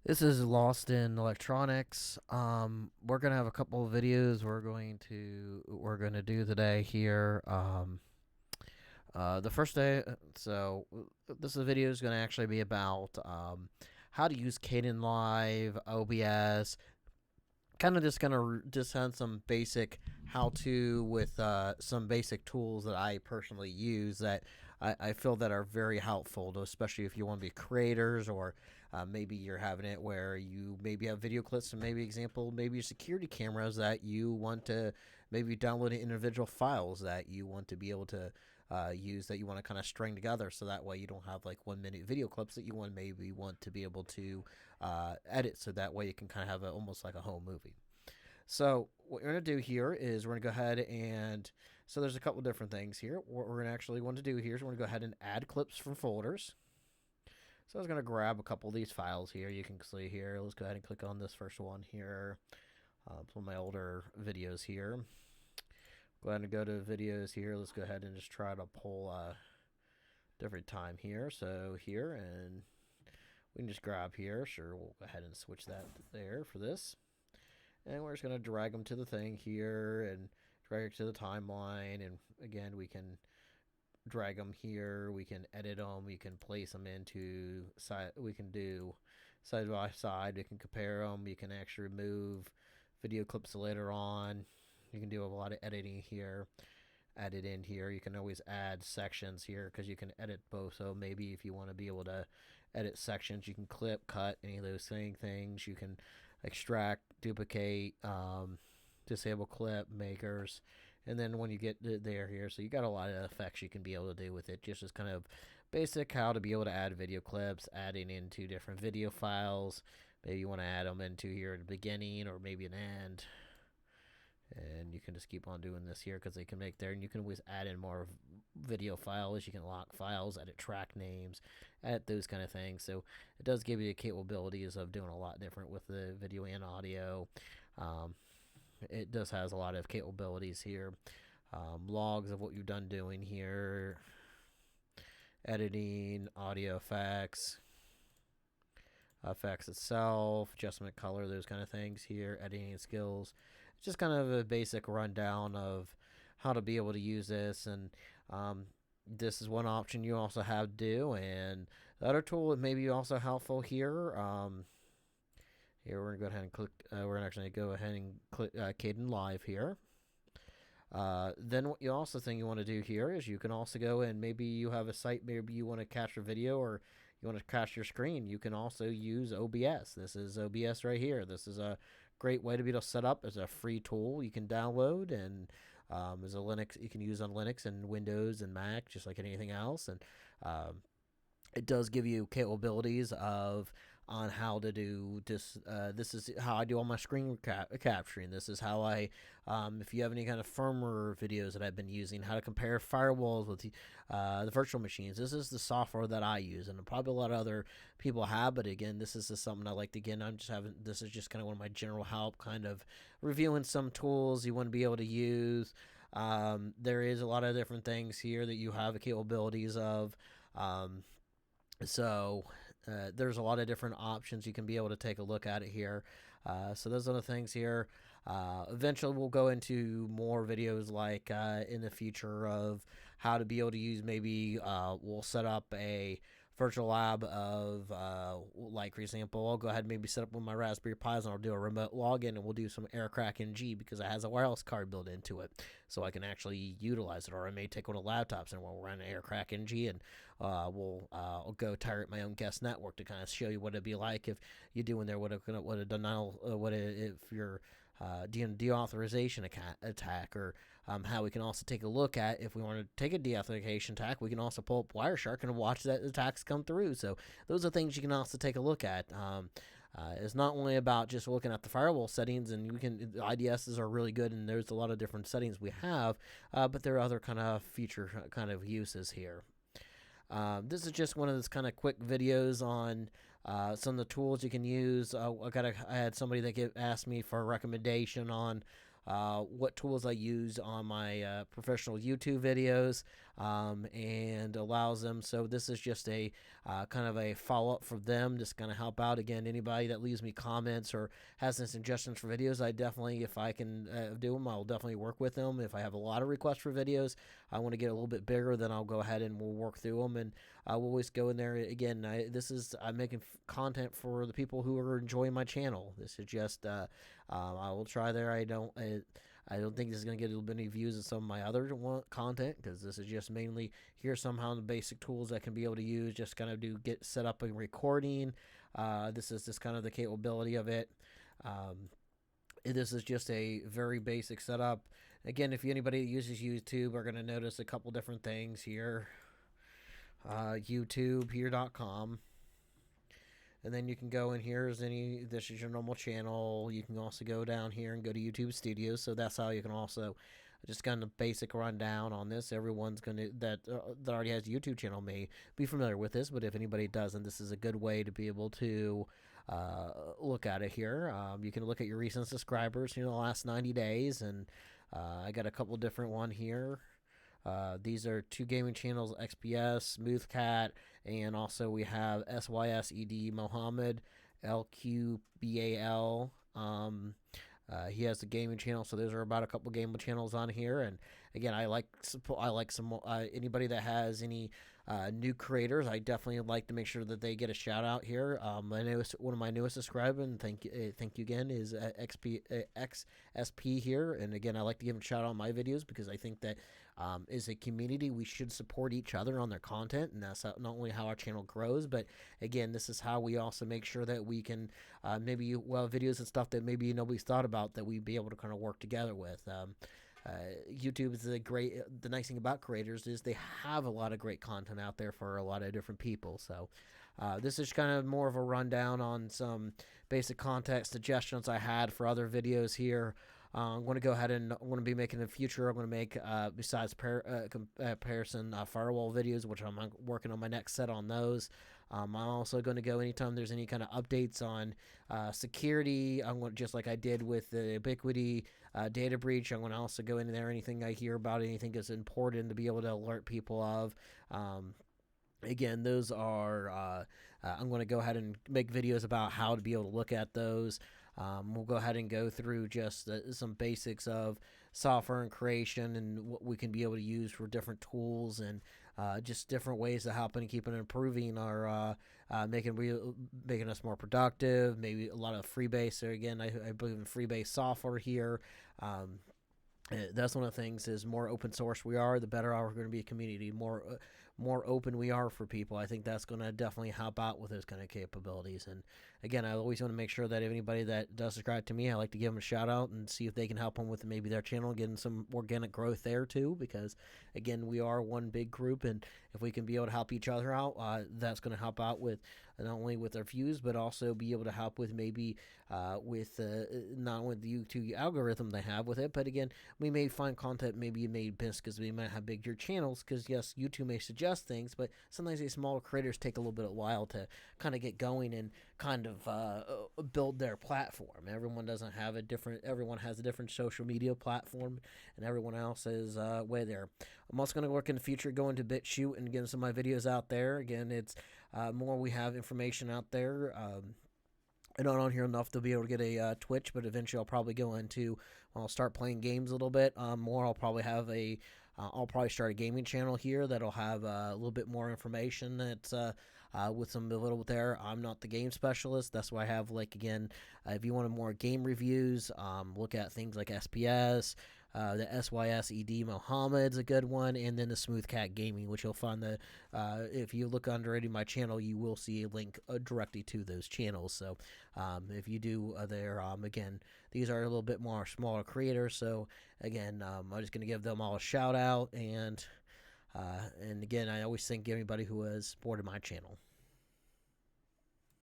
This is Lost in Electronics. We're gonna have a couple of videos we're gonna do today here. The first day, so this video is gonna actually be about how to use kdenlive, OBS. Kind of just gonna just have some basic how to with some basic tools that I personally use that I feel that are very helpful, especially if you want to be creators or maybe you're having it where you maybe have video clips and maybe security cameras that you want to maybe download individual files that you want to be able to use that you want to kind of string together so that way you don't have like 1 minute video clips that you want to be able to edit so that way you can kind of have almost like a home movie. So what we're going to do here is we're going to go ahead and so there's a couple different things here. What we're going to actually want to do here is we're going to go ahead and add clips from folders. So I was going to grab a couple of these files here. You can see here. Let's go ahead and click on this first one here. Some of my older videos here. Go ahead and go to videos here. Let's go ahead and just try to pull a different time here. So here, and we can just grab here. Sure, we'll go ahead and switch that there for this. And we're just going to drag them to the thing here and drag it to the timeline. And again, we can drag them here. We can edit them. We can place them into side. We can do side by side. We can compare them. You can actually remove video clips later on. You can do a lot of editing here. Add it in here. You can always add sections here because you can edit both. So maybe if you want to be able to edit sections, you can clip, cut, any of those things. You can extract, duplicate, disable clip makers, and then when you get there here, so you got a lot of effects you can be able to do with it. Just as kind of basic how to be able to add video clips, adding into different video files. Maybe you want to add them into here at the beginning or maybe an end. And you can just keep on doing this here because they can make there, and you can always add in more video files. You can lock files, edit track names, edit those kind of things. So it does give you the capabilities of doing a lot different with the video and audio. It does has a lot of capabilities here. Logs of what you've done doing here, editing, audio effects, effects itself, adjustment color, those kind of things here, editing skills. It's just kind of a basic rundown of how to be able to use this, and this is one option you also have to do. And the other tool that may be also helpful here. Here we're gonna go ahead and click. We're actually gonna go ahead and click kdenlive here. Then what you also thing you want to do here is you can also go and maybe you have a site, maybe you want to capture video or you want to capture your screen. You can also use OBS. This is OBS right here. This is a great way to be able to set up as a free tool you can download, and as a Linux you can use on Linux and Windows and Mac just like anything else. And it does give you capabilities of on how to do this. This is how I do all my screen capturing. This is how I, if you have any kind of firmware videos that I've been using, how to compare firewalls with the virtual machines. This is the software that I use, and probably a lot of other people have. But again, this is just something I like to. Again, I'm just having. This is just kind of one of my general help, kind of reviewing some tools you want to be able to use. There is a lot of different things here that you have the capabilities of. So there's a lot of different options you can be able to take a look at it here. So those are the things here. Eventually we'll go into more videos like in the future of how to be able to use maybe we'll set up a virtual lab of like for example I'll go ahead and maybe set up with my Raspberry Pis and I'll do a remote login and we'll do some aircrack NG because it has a wireless card built into it so I can actually utilize it, or I may take one of the laptops and we'll run aircrack NG and we'll go target my own guest network to kind of show you what it'd be like if you do in there what a denial if you're deauthorization attack, or how we can also take a look at if we want to take a deauthorization attack, we can also pull up Wireshark and watch that attacks come through. So those are things you can also take a look at. It's not only about just looking at the firewall settings, and we can IDSs are really good, and there's a lot of different settings we have, but there are other kind of feature kind of uses here. This is just one of those kind of quick videos on some of the tools you can use. I had somebody that asked me for a recommendation on what tools I use on my professional YouTube videos. and allows them. So this is just a kind of a follow up for them, just kind of help out. Again, anybody that leaves me comments or has some suggestions for videos, I definitely, if I can do them, I'll definitely work with them. If I have a lot of requests for videos, I want to get a little bit bigger, then I'll go ahead and we'll work through them, and I will always go in there. Again, I'm making content for the people who are enjoying my channel. This is just I will try there. I don't think this is going to get many views as some of my other content, because this is just mainly here's somehow the basic tools I can be able to use, just kind of get set up a recording. This is just kind of the capability of it. This is just a very basic setup. Again, if anybody that uses YouTube are going to notice a couple different things here. YouTube here.com. And then you can go in here as this is your normal channel. You can also go down here and go to YouTube Studios. So that's how you can also just kind of basic rundown on this. Everyone's going to, that already has a YouTube channel may be familiar with this, but if anybody doesn't, this is a good way to be able to look at it here. You can look at your recent subscribers, the last 90 days. And I got a couple different one here. These are two gaming channels, XPS, Smoothcat, and also we have SYSED Mohammed, LQBAL. He has the gaming channel, so those are about a couple gaming channels on here. And again, I like some anybody that has any new creators. I definitely like to make sure that they get a shout out here. One of my newest subscribers, and thank you again, is XSP here. And again, I like to give him a shout out on my videos, because I think that as a community, we should support each other on their content, and that's not only how our channel grows, but again, this is how we also make sure that we can videos and stuff that maybe nobody's thought about, that we be able to kind of work together with. YouTube is the nice thing about creators is they have a lot of great content out there for a lot of different people. So this is kind of more of a rundown on some basic context suggestions I had for other videos here. I'm going to go ahead and I'm going to be making in the future. I'm going to make, besides comparison firewall videos, which I'm working on my next set on those. I'm also going to go anytime there's any kind of updates on security. I'm going to, just like I did with the Ubiquity data breach, I'm going to also go in there. Anything I hear about, anything that's important to be able to alert people of. Again, those are, I'm going to go ahead and make videos about how to be able to look at those. We'll go ahead and go through just some basics of software and creation, and what we can be able to use for different tools, and just different ways to help and keep and improving our making us more productive. Maybe a lot of freebase. So again, I believe in freebase software here. That's one of the things, is more open source we are, the better we're going to be a community. More open we are for people, I think that's going to definitely help out with those kind of capabilities. And again, I always want to make sure that anybody that does subscribe to me, I like to give them a shout out and see if they can help them with maybe their channel, getting some organic growth there too, because again, we are one big group, and if we can be able to help each other out, that's going to help out with not only with our views, but also be able to help with maybe with not with the YouTube algorithm they have with it. But again, we may find content maybe made best because we might have bigger channels, because yes, YouTube may suggest things, but sometimes these smaller creators take a little bit of while to kind of get going and kind of build their platform. Everyone has a different social media platform, and everyone else is way there. I'm also going to work in the future going to BitChute and getting some of my videos out there. Again, it's more we have information out there. I'm not on here enough to be able to get a Twitch, but eventually I'll probably go into, I'll start playing games a little bit more. I'll probably have I'll probably start a gaming channel here that'll have a little bit more information that's with some a little bit there. I'm not the game specialist. That's why I have, like, again, if you wanted more game reviews, look at things like SPS. The SYSED Mohammed's a good one, and then the Smoothcat Gaming, which you'll find if you look under any of my channel, you will see a link directly to those channels. So if you do there, again, these are a little bit more smaller creators. So again, I'm just going to give them all a shout out, and again, I always thank everybody who has supported my channel.